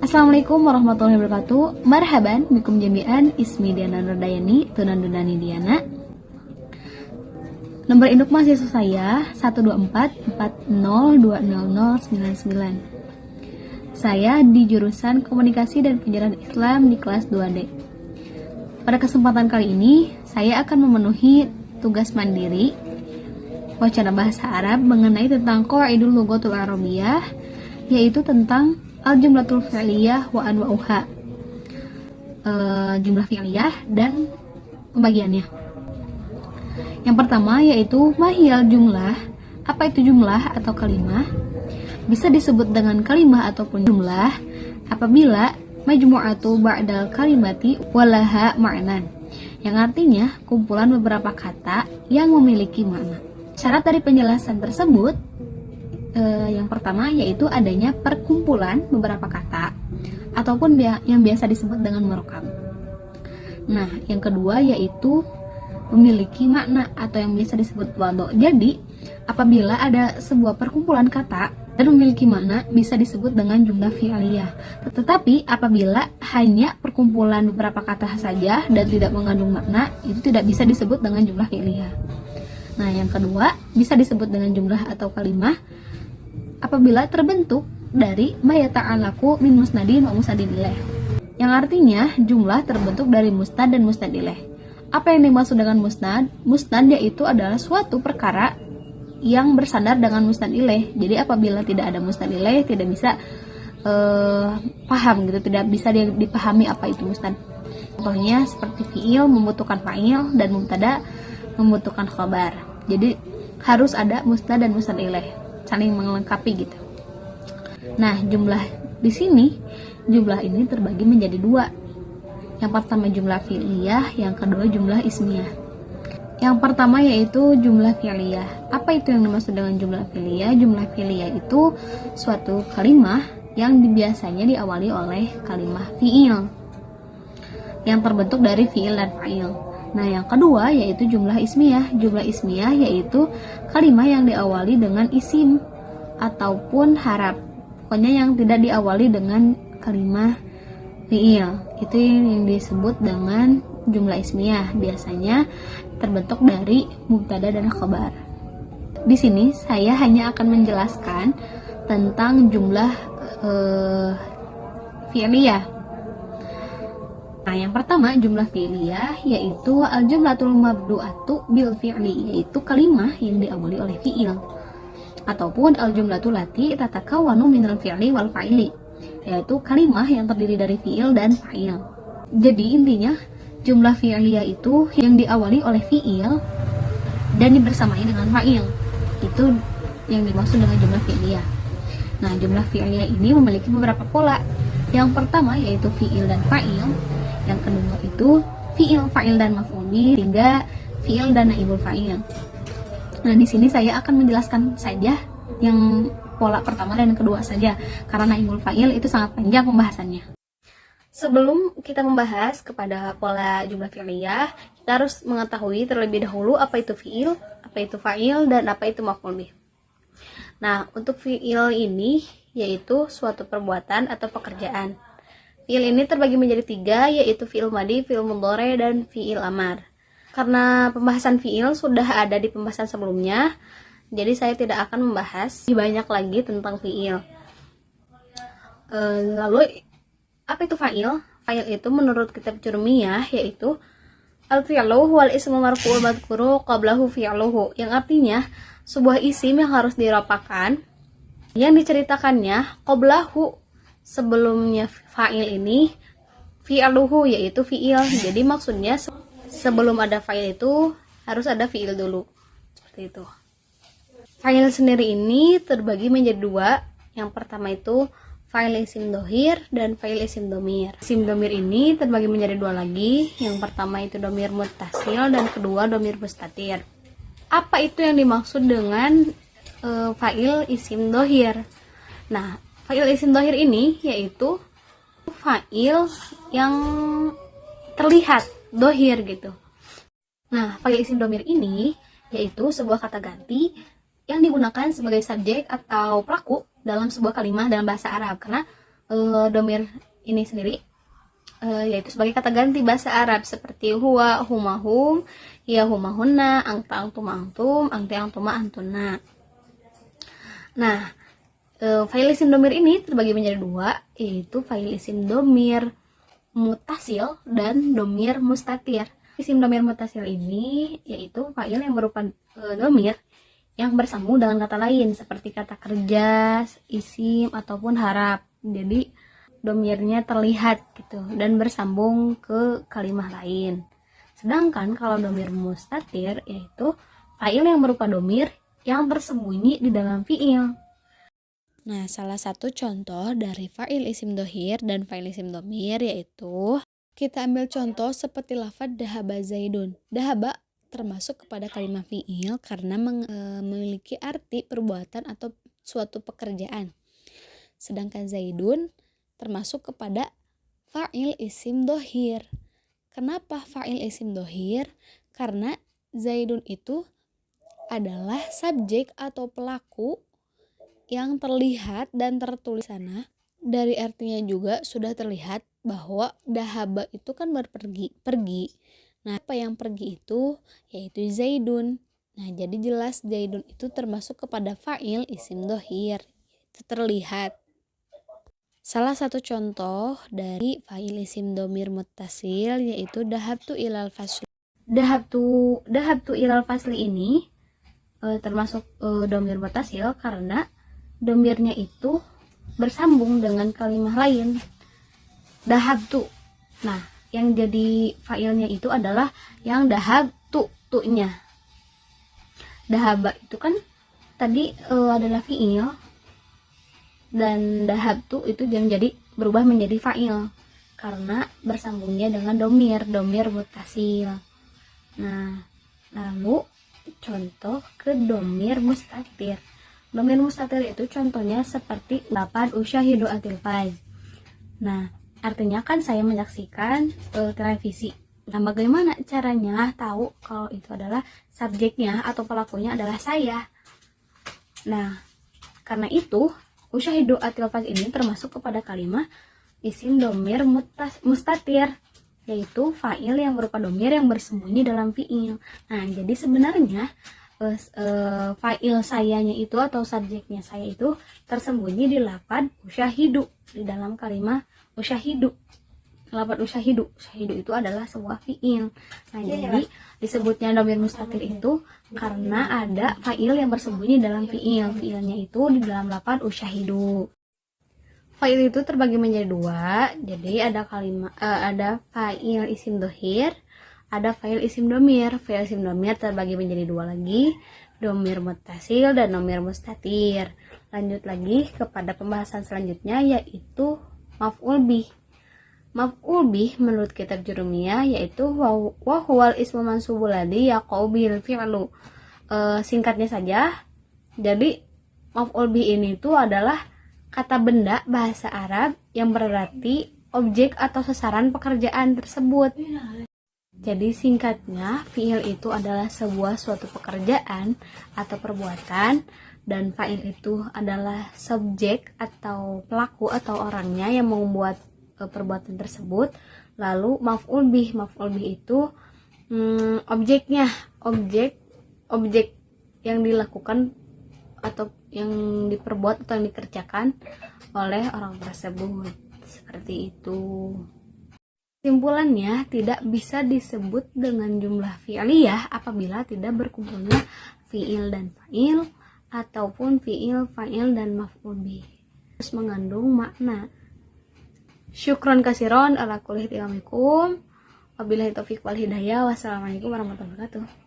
Assalamualaikum warahmatullahi wabarakatuh. Marhaban bikum jami'an, ismi Diana Nurdayani, Tunan Dunani Diana. Nomor induk mahasiswa saya 12440200099. Saya di jurusan Komunikasi dan Penyiaran Islam di kelas 2D. Pada kesempatan kali ini, saya akan memenuhi tugas mandiri wacana bahasa Arab mengenai tentang Qawaidul Lughatul Arabiyyah, yaitu tentang al-jumlatul fi'liyah wa anwa'uha, jumlah fi'liyah dan pembagiannya. Yang pertama yaitu mahiyal jumlah. Apa itu jumlah atau kalimah? Bisa disebut dengan kalimah ataupun jumlah apabila majmu'atu ba'dal kalimati walaha ma'nan, yang artinya kumpulan beberapa kata yang memiliki makna. Syarat dari penjelasan tersebut yang pertama yaitu adanya perkumpulan beberapa kata ataupun yang biasa disebut dengan murokab. Nah, yang kedua yaitu memiliki makna atau yang biasa disebut wadho. Jadi, apabila ada sebuah perkumpulan kata dan memiliki makna bisa disebut dengan jumlah fi'liyah. Tetapi apabila hanya perkumpulan beberapa kata saja dan tidak mengandung makna, itu tidak bisa disebut dengan jumlah fi'liyah. Nah, yang kedua bisa disebut dengan jumlah atau kalimah apabila terbentuk dari ma yata'allaqu min musnadin wa musnadin ilaih, yang artinya jumlah terbentuk dari musnad dan musnad ilaih. Apa yang dimaksud dengan musnad? Musnad yaitu adalah suatu perkara yang bersandar dengan musnad ilaih. Jadi apabila tidak ada musnad ilaih tidak bisa paham gitu, tidak bisa dipahami apa itu musnad. Contohnya seperti fi'il membutuhkan fa'il dan mubtada membutuhkan khabar. Jadi harus ada musnad dan musnad ilaih, saling melengkapi gitu. Nah, jumlah di sini, jumlah ini terbagi menjadi dua. Yang pertama jumlah fi'liyah, yang kedua jumlah ismiyah. Yang pertama yaitu jumlah fi'liyah. Apa itu yang dimaksud dengan jumlah fi'liyah? Jumlah fi'liyah itu suatu kalimah yang biasanya diawali oleh kalimah fi'il yang terbentuk dari fi'il dan fa'il. Nah, yang kedua yaitu jumlah ismiyah. Jumlah ismiyah yaitu kalimah yang diawali dengan isim ataupun harap. Pokoknya yang tidak diawali dengan kalimah fi'il. Itu yang disebut dengan jumlah ismiyah. Biasanya terbentuk dari mubtada dan khabar. Di sini saya hanya akan menjelaskan tentang jumlah fi'liyah. Nah, yang pertama jumlah fi'liyah yaitu al-jumlatul mabdu'atu bil fi'li, yaitu kalimah yang diawali oleh fi'il, ataupun al-jumlatul lati tatakawwanu minal fi'li wal fa'ili, yaitu kalimah yang terdiri dari fi'il dan fa'il. Jadi intinya jumlah fi'liyah itu yang diawali oleh fi'il dan dibersamai dengan fa'il. Itu yang dimaksud dengan jumlah fi'liyah. Nah, jumlah fi'liyah ini memiliki beberapa pola. Yang pertama yaitu fi'il dan fa'il. Yang kedua itu fi'il, fa'il dan maf'ul bih, hingga fi'il dan naibul fa'il. Nah, di sini saya akan menjelaskan saja yang pola pertama dan kedua saja, karena naibul fa'il itu sangat panjang pembahasannya. Sebelum kita membahas kepada pola jumlah fi'liyah, kita harus mengetahui terlebih dahulu apa itu fi'il, apa itu fa'il, dan apa itu maf'ul bih. Nah, untuk fi'il ini yaitu suatu perbuatan atau pekerjaan. Fi'il ini terbagi menjadi tiga, yaitu fi'il madi, fi'il mudhari, dan fi'il amar. Karena pembahasan fi'il sudah ada di pembahasan sebelumnya, jadi saya tidak akan membahas banyak lagi tentang fi'il. Lalu, apa itu fa'il? Fa'il itu menurut kitab Jurmiyah yaitu al-fi'lu wal ismu marfu'ul madhkuru qablahu fi'luhu, yang artinya sebuah isim yang harus dirapakan yang diceritakannya qablahu, sebelumnya fa'il ini fi'luhu, yaitu fi'il. Jadi maksudnya sebelum ada fa'il itu harus ada fi'il dulu. Seperti itu. Fa'il sendiri ini terbagi menjadi dua. Yang pertama itu fa'il isim dhohir dan fa'il isim dhamir. Isim dhamir ini terbagi menjadi dua lagi. Yang pertama itu dhamir muttasil dan kedua dhamir mustatir. Apa itu yang dimaksud dengan fa'il isim dhohir? Nah, fa'il isim dhohir ini yaitu fa'il yang terlihat dhohir gitu. Nah, fa'il isim dhamir ini yaitu sebuah kata ganti yang digunakan sebagai subjek atau pelaku dalam sebuah kalimat dalam bahasa Arab. Karena domir ini sendiri yaitu sebagai kata ganti bahasa Arab seperti huwa, huma, hum, ya, huma, hunna, anta, antuma, antum, anti, antuma, antuna. Nah, fa'il isim domir ini terbagi menjadi dua, yaitu fa'il isim domir mutasil dan domir mustatir. Isim domir mutasil ini yaitu fa'il yang berupa domir yang bersambung dengan kata lain seperti kata kerja, isim, ataupun harap. Jadi domirnya terlihat gitu dan bersambung ke kalimat lain. Sedangkan kalau domir mustatir yaitu fa'il yang berupa domir yang tersembunyi di dalam fi'il. Nah, salah satu contoh dari fa'il isim dohir dan fa'il isim domir yaitu kita ambil contoh seperti lafadz dahaba zaidun. Dahaba termasuk kepada kalimat fi'il karena memiliki arti perbuatan atau suatu pekerjaan. Sedangkan zaidun termasuk kepada fa'il isim dohir. Kenapa fa'il isim dohir? Karena zaidun itu adalah subjek atau pelaku yang terlihat dan tertulis sana. Dari artinya juga sudah terlihat bahwa dahaba itu kan pergi. Nah, apa yang pergi itu yaitu zaidun. Nah, jadi jelas zaidun itu termasuk kepada fa'il isim dohir. Itu terlihat. Salah satu contoh dari fa'il isim domir muttasil yaitu dahabtu ilal fasli. Dahabtu ilal fasli ini termasuk domir muttasil karena domirnya itu bersambung dengan kalimat lain. Dahabtu. Nah, yang jadi fa'ilnya itu adalah yang dahabtu tu-nya. Dahaba itu kan tadi adalah fi'il. Dan dahabtu itu jadi berubah menjadi fa'il karena bersambungnya dengan domir muttasil. Nah, lalu contoh ke domir mustatir. Domir mustatir itu contohnya seperti lafadz usyahidu at-tilfaz. Nah, artinya kan saya menyaksikan televisi. Nah, bagaimana caranya tahu kalau itu adalah subjeknya atau pelakunya adalah saya? Nah, karena itu usyahidu at-tilfaz ini termasuk kepada kalimat isim domir mustatir, yaitu fa'il yang berupa domir yang bersembunyi dalam fi'il. Nah, jadi sebenarnya fa'il sayanya itu atau subjeknya saya itu tersembunyi di lafadz usyahidu, di dalam kalimat usyahidu. Lafadz usyahidu itu adalah sebuah fi'il. Nah, jadi disebutnya domir mustatir itu karena ada fa'il yang bersembunyi dalam fi'il. Fi'ilnya itu di dalam lafadz usyahidu. Fa'il itu terbagi menjadi dua. Jadi ada fa'il isim dohir, ada fa'il isim domir. Fa'il isim domir terbagi menjadi dua lagi, domir muttasil dan domir mustatir. Lanjut lagi kepada pembahasan selanjutnya yaitu maf'ul bih. Maf'ul bih menurut kitab Jurumiyah yaitu wa huwal ismu mansubul ladzi yaqau bil fi'lu. Singkatnya saja, jadi maf'ul bih ini itu adalah kata benda bahasa Arab yang berarti objek atau sasaran pekerjaan tersebut. Jadi singkatnya, fi'il itu adalah suatu pekerjaan atau perbuatan, dan fa'il itu adalah subjek atau pelaku atau orangnya yang membuat perbuatan tersebut. Lalu maf'ul bih itu objeknya, objek yang dilakukan atau yang diperbuat atau yang dikerjakan oleh orang tersebut. Seperti itu. Kesimpulannya, tidak bisa disebut dengan jumlah fi'liyah apabila tidak berkumpulnya fi'il dan fa'il ataupun fi'il, fa'il dan maf'ul bih. Terus mengandung makna. Syukron kasiron ala kulli ihtiramikum. Wabillahi taufiq wal hidayah. Wassalamualaikum warahmatullahi wabarakatuh.